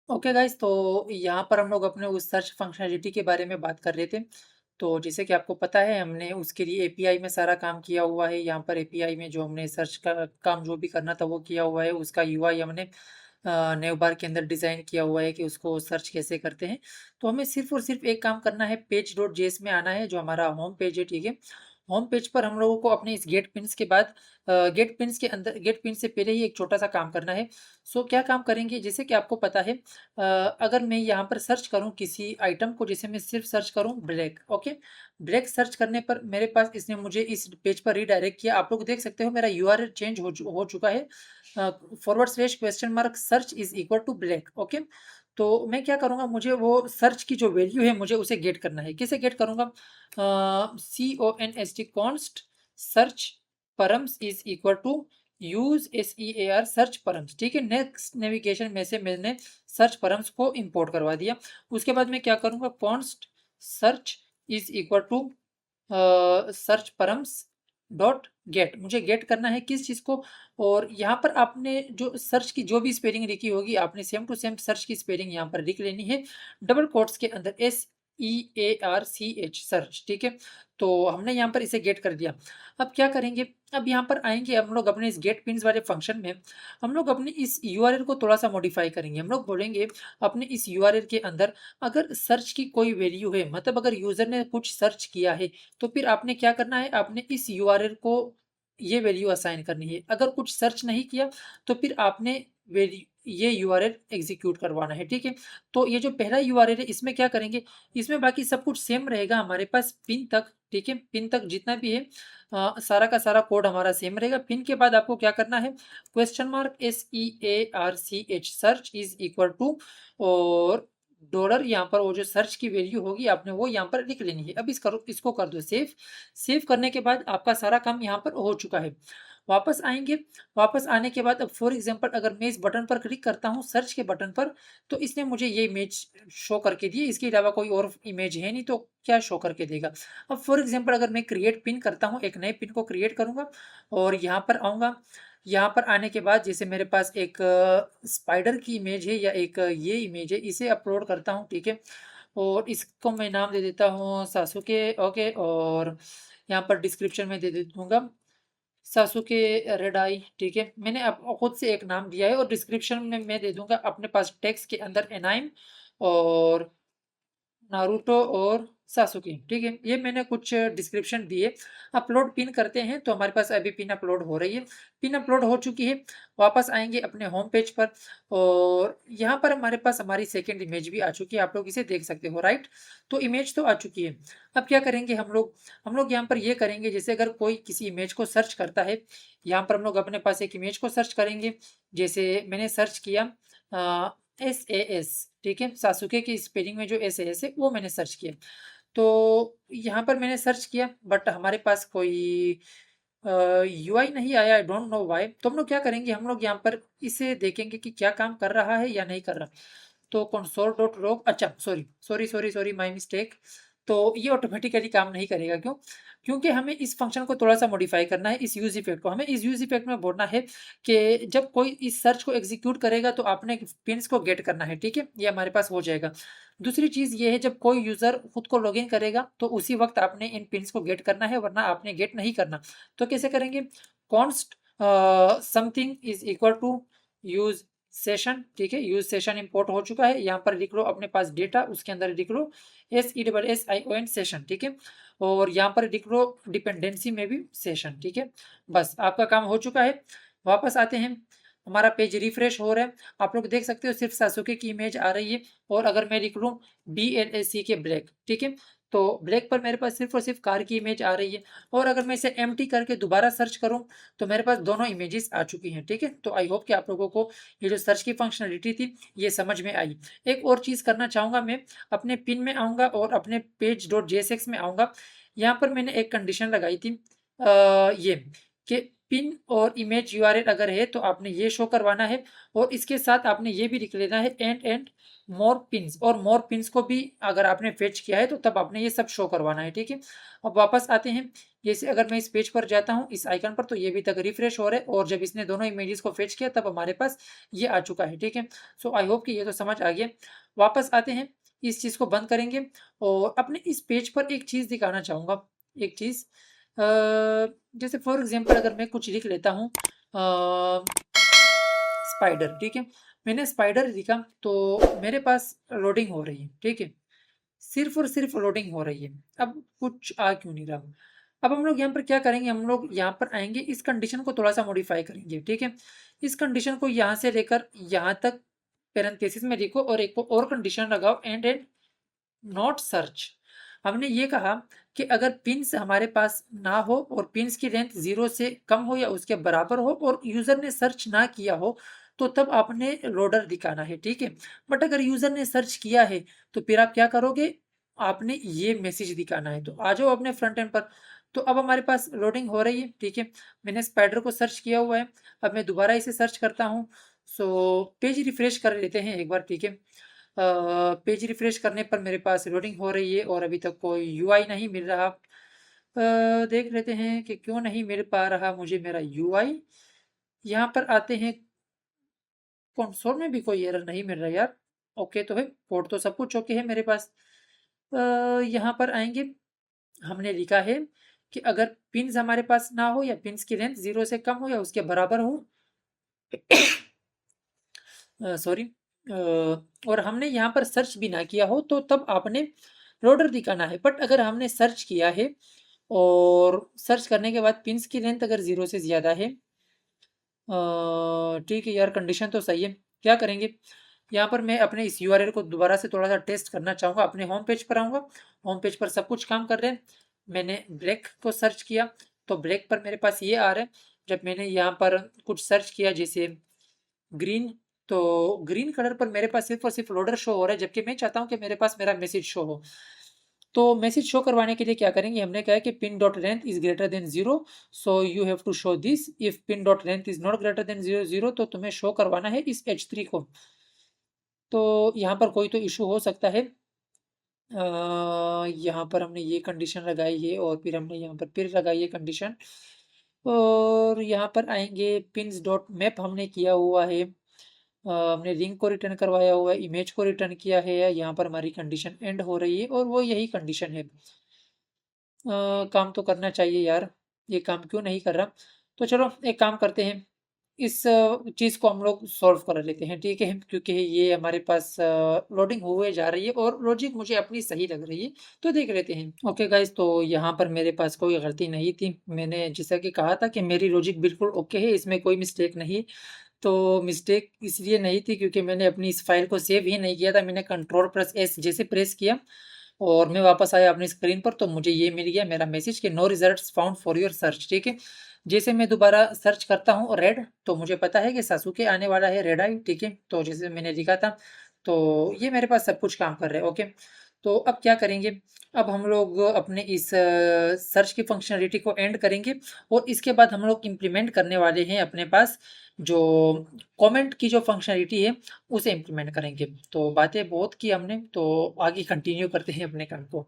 Okay guys, तो यहाँ पर हम लोग अपने उस सर्च फंक्शनैलिटी के बारे में बात कर रहे थे। तो जैसे कि आपको पता है, हमने उसके लिए एपीआई में सारा काम किया हुआ है। यहाँ पर एपीआई में जो हमने सर्च का काम जो भी करना था वो किया हुआ है। उसका यूआई हमने नेवबार के अंदर डिज़ाइन किया हुआ है कि उसको सर्च कैसे करते हैं। तो हमें सिर्फ और सिर्फ एक काम करना है, पेज डॉट जेएस में आना है, जो हमारा होम पेज है। ठीक है, होम पेज पर हम लोगों को अपने इस गेट पिन्स के बाद गेट पिन्स के अंदर, गेट पिन से पहले ही एक छोटा सा काम करना है। सो क्या काम करेंगे, जैसे कि आपको पता है, अगर मैं यहाँ पर सर्च करूँ किसी आइटम को, जैसे मैं सिर्फ सर्च करूँ ब्लैक। ओके, ब्लैक सर्च करने पर मेरे पास इसने मुझे इस पेज पर रीडायरेक्ट किया। आप लोग देख सकते हो मेरा यूआरएल चेंज हो चुका है। Forward slash question mark search is equal to black. Okay, तो मैं क्या करूँगा, मुझे वो सर्च की जो वैल्यू है मुझे उसे गेट करना है। कैसे गेट करूँगा? CONST const search params is equal to use SEAR search params. ठीक है, नेक्स्ट नेविगेशन में से मैंने सर्च परम्स को इंपोर्ट करवा दिया। उसके बाद मैं क्या करूँगा, const search is equal to search params dot get. मुझे गेट करना है किस चीज़ को? और यहाँ पर आपने जो सर्च की जो भी स्पेलिंग लिखी होगी, आपने सेम टू सेम सर्च की स्पेलिंग यहाँ पर लिख लेनी है, डबल कोट्स के अंदर SEARCH सर्च। ठीक है, तो हमने यहाँ पर इसे गेट कर दिया। अब क्या करेंगे, अब यहाँ पर आएंगे हम लोग अपने इस गेट पिन्स वाले फंक्शन में। हम लोग अपने इस यूआरएल को थोड़ा सा मॉडिफाई करेंगे। हम लोग बोलेंगे अपने इस यूआरएल के अंदर, अगर सर्च की कोई वैल्यू है, मतलब अगर यूजर ने कुछ सर्च किया है, तो फिर आपने क्या करना है, आपने इस यूआरएल को ये वैल्यू असाइन करनी है। अगर कुछ सर्च नहीं किया तो फिर आपने वैल्यू ये यूआरएल एग्जीक्यूट करवाना है। ठीक है, तो ये जो पहला यूआरएल है इसमें क्या करेंगे, इसमें बाकी सब कुछ सेम रहेगा हमारे पास पिन तक। ठीक है, पिन तक जितना भी है सारा का सारा कोड हमारा सेम रहेगा। पिन के बाद आपको क्या करना है, question mark SEARCH search is equal to, और डॉलर, यहाँ पर वो जो सर्च की वैल्यू होगी आपने वो यहाँ पर लिख लेनी है। अब इसको कर दो सेव। सेव करने के बाद आपका सारा काम यहाँ पर हो चुका है। वापस आएंगे, वापस आने के बाद अब फॉर एग्जांपल अगर मैं इस बटन पर क्लिक करता हूँ, सर्च के बटन पर, तो इसने मुझे ये इमेज शो करके दी। इसके अलावा कोई और इमेज है नहीं, तो क्या शो करके देगा? अब फॉर एग्जांपल अगर मैं क्रिएट पिन करता हूँ, एक नए पिन को क्रिएट करूंगा और यहाँ पर आऊँगा। यहाँ पर आने के बाद जैसे मेरे पास एक स्पाइडर की इमेज है या एक ये इमेज है, इसे अपलोड करता हूँ। ठीक है, और इसको मैं नाम दे देता हूँ सासुके। ओके, और यहाँ पर डिस्क्रिप्शन में दे दूंगा सासुके रेड आई। ठीक है, मैंने अब खुद से एक नाम दिया है, और डिस्क्रिप्शन में मैं दे दूंगा अपने पास टेक्स्ट के अंदर एनाइम और नारुतो और सासुकी। ठीक है, ये मैंने कुछ डिस्क्रिप्शन दिए। अपलोड पिन करते हैं तो हमारे पास अभी पिन अपलोड हो रही है। पिन अपलोड हो चुकी है। वापस आएंगे अपने होम पेज पर, और यहाँ पर हमारे पास हमारी सेकंड इमेज भी आ चुकी है। आप लोग इसे देख सकते हो, राइट? तो इमेज तो आ चुकी है। अब क्या करेंगे हम लोग यहाँ पर ये करेंगे, जैसे अगर कोई किसी इमेज को सर्च करता है, यहाँ पर हम लोग अपने पास एक इमेज को सर्च करेंगे। जैसे मैंने सर्च किया SAS। ठीक है, सासुके की स्पेलिंग में जो SAS है वो मैंने सर्च किया। तो यहाँ पर मैंने सर्च किया, बट हमारे पास कोई यूआई नहीं आया। I don't know why. तो हम लोग क्या करेंगे, हम लोग यहाँ पर इसे देखेंगे कि क्या काम कर रहा है या नहीं कर रहा। तो कंसोल डॉट लॉग, अच्छा sorry sorry sorry sorry, my mistake. तो ये ऑटोमेटिकली काम नहीं करेगा। क्यों? क्योंकि हमें इस फंक्शन को थोड़ा सा मॉडिफाई करना है। इस यूज इफेक्ट को हमें इस यूज इफेक्ट में बोलना है कि जब कोई इस सर्च को एग्जीक्यूट करेगा तो आपने पिन्स को गेट करना है। ठीक है, ये हमारे पास हो जाएगा। दूसरी चीज ये है, जब कोई यूजर खुद को लॉगिन करेगा तो उसी वक्त आपने इन पिन्स को गेट करना है, वरना आपने गेट नहीं करना। तो कैसे करेंगे, const something is equal to use session. ठीक है, यूज सेशन इंपोर्ट हो चुका है। यहाँ पर लिख लो अपने पास डेटा, उसके अंदर लिख लो SESSION सेशन। ठीक है, और यहाँ पर लिख लो डिपेंडेंसी में भी सेशन। ठीक है, बस आपका काम हो चुका है। वापस आते हैं, हमारा पेज रिफ्रेश हो रहा है। आप लोग देख सकते हो सिर्फ सासुके की इमेज आ रही है। और अगर मैं लिख लूँ BLAC के ब्लैक, ठीक है, तो ब्लैक पर मेरे पास सिर्फ और सिर्फ कार की इमेज आ रही है। और अगर मैं इसे एम्प्टी करके दोबारा सर्च करूं तो मेरे पास दोनों इमेजेस आ चुकी हैं। ठीक है, तो आई होप कि आप लोगों को ये जो सर्च की फंक्शनलिटी थी ये समझ में आई। एक और चीज़ करना चाहूँगा, मैं अपने पिन में आऊँगा और अपने पेज डॉट JSX में आऊँगा। यहाँ पर मैंने एक कंडीशन लगाई थी, ये कि पिन और इमेज यूआरएल अगर है तो आपने ये शो करवाना है, और इसके साथ आपने ये भी लिख लेना है एंड मोर पिन्स। और मोर पिन्स को भी अगर आपने फेच किया है तो तब आपने ये सब शो करवाना है। ठीक है, अब वापस आते हैं। जैसे अगर मैं इस पेज पर जाता हूँ इस आइकन पर, तो ये अभी तक रिफ्रेश हो रहा है और जब इसने दोनों इमेजेस को फेच किया तब हमारे पास ये आ चुका है। ठीक है, सो आई होप कि ये तो समझ आ गया। वापस आते हैं, इस चीज़ को बंद करेंगे और अपने इस पेज पर एक चीज़ दिखाना चाहूँगा। एक चीज़ जैसे फॉर एग्जांपल अगर मैं कुछ लिख लेता हूँ स्पाइडर। ठीक है, मैंने स्पाइडर लिखा तो मेरे पास लोडिंग हो रही है। ठीक है, सिर्फ और सिर्फ लोडिंग हो रही है, अब कुछ आ क्यों नहीं रहा। अब हम लोग यहाँ पर क्या करेंगे, हम लोग यहाँ पर आएंगे, इस कंडीशन को थोड़ा सा मॉडिफाई करेंगे। ठीक है, इस कंडीशन को यहाँ से लेकर यहाँ तक पैरेंथेसिस में लिखो और एक और कंडीशन लगाओ, एंड नॉट सर्च। हमने ये कहा कि अगर पिन्स हमारे पास ना हो और पिन्स की लेंथ 0 से कम हो या उसके बराबर हो और यूजर ने सर्च ना किया हो, तो तब आपने लोडर दिखाना है। ठीक है, बट अगर यूजर ने सर्च किया है तो फिर आप क्या करोगे, आपने ये मैसेज दिखाना है। तो आ जाओ अपने फ्रंट एंड पर। तो अब हमारे पास लोडिंग हो रही है। ठीक है, मैंने स्पाइडर को सर्च किया हुआ है। अब मैं दोबारा इसे सर्च करता हूँ। सो पेज रिफ्रेश कर लेते हैं एक बार। ठीक है, पेज रिफ्रेश करने पर मेरे पास लोडिंग हो रही है और अभी तक कोई यूआई नहीं मिल रहा। देख लेते हैं कि क्यों नहीं मिल पा रहा मुझे मेरा यूआई। यहाँ पर आते हैं, कंसोल में भी कोई एरर नहीं मिल रहा यार। ओके तो है, कोड तो सब कुछ ओके है मेरे पास। यहाँ पर आएंगे, हमने लिखा है कि अगर पिन्स हमारे पास ना हो या पिन्स की लेंथ 0 से कम हो या उसके बराबर हो, सॉरी, और हमने यहाँ पर सर्च भी ना किया हो, तो तब आपने लोडर दिखाना है। बट अगर हमने सर्च किया है और सर्च करने के बाद पिन्स की लेंथ अगर 0 से ज़्यादा है, ठीक है यार, कंडीशन तो सही है। क्या करेंगे, यहाँ पर मैं अपने इस यूआरएल को दोबारा से थोड़ा सा टेस्ट करना चाहूँगा। अपने होम पेज पर आऊँगा, होम पेज पर सब कुछ काम कर रहे हैं। मैंने ब्लैक को सर्च किया तो ब्लैक पर मेरे पास ये आ रहा है। जब मैंने यहाँ पर कुछ सर्च किया जैसे ग्रीन, तो ग्रीन कलर पर मेरे पास सिर्फ और सिर्फ लोडर शो हो रहा है, जबकि मैं चाहता हूँ कि मेरे पास मेरा मैसेज शो हो। तो मैसेज शो करवाने के लिए क्या करेंगे, हमने कहा है कि pin dot length is greater than 0, so you have to show this. If pin dot length is not greater than 0 तो तुम्हें शो करवाना है इस H3 को। तो यहाँ पर कोई तो इशू हो सकता है। यहाँ पर हमने ये कंडीशन लगाई है और फिर हमने यहाँ पर फिर लगाई है कंडीशन, और यहाँ पर आएंगे पिन्स डॉट मैप हमने किया हुआ है। हमने लिंक को रिटर्न करवाया हुआ है, इमेज को रिटर्न किया है। यहाँ पर हमारी कंडीशन एंड हो रही है और वो यही कंडीशन है। काम तो करना चाहिए यार, ये काम क्यों नहीं कर रहा। तो चलो एक काम करते हैं, इस चीज़ को हम लोग सॉल्व कर लेते हैं। ठीक है, क्योंकि ये हमारे पास लोडिंग हुए जा रही है और लॉजिक मुझे अपनी सही लग रही है, तो देख लेते हैं। ओके गाइस, तो यहाँ पर मेरे पास कोई गलती नहीं थी। मैंने जैसा कि कहा था कि मेरी लॉजिक बिल्कुल ओके है, इसमें कोई मिस्टेक नहीं। तो मिस्टेक इसलिए नहीं थी क्योंकि मैंने अपनी इस फाइल को सेव ही नहीं किया था। मैंने Ctrl+S जैसे प्रेस किया और मैं वापस आया अपनी स्क्रीन पर, तो मुझे ये मिल गया मेरा मैसेज कि no results found for your search. ठीक है, जैसे मैं दोबारा सर्च करता हूँ रेड, तो मुझे पता है कि सासुके आने वाला है, रेड आई। ठीक है, तो जैसे मैंने लिखा था, तो ये मेरे पास सब कुछ काम कर रहा है। ओके, तो अब क्या करेंगे, अब हम लोग अपने इस सर्च की फंक्शनलिटी को एंड करेंगे और इसके बाद हम लोग इम्प्लीमेंट करने वाले हैं अपने पास जो कमेंट की जो फंक्शनलिटी है उसे इम्प्लीमेंट करेंगे। तो बातें बहुत की हमने, तो आगे कंटिन्यू करते हैं अपने काम को।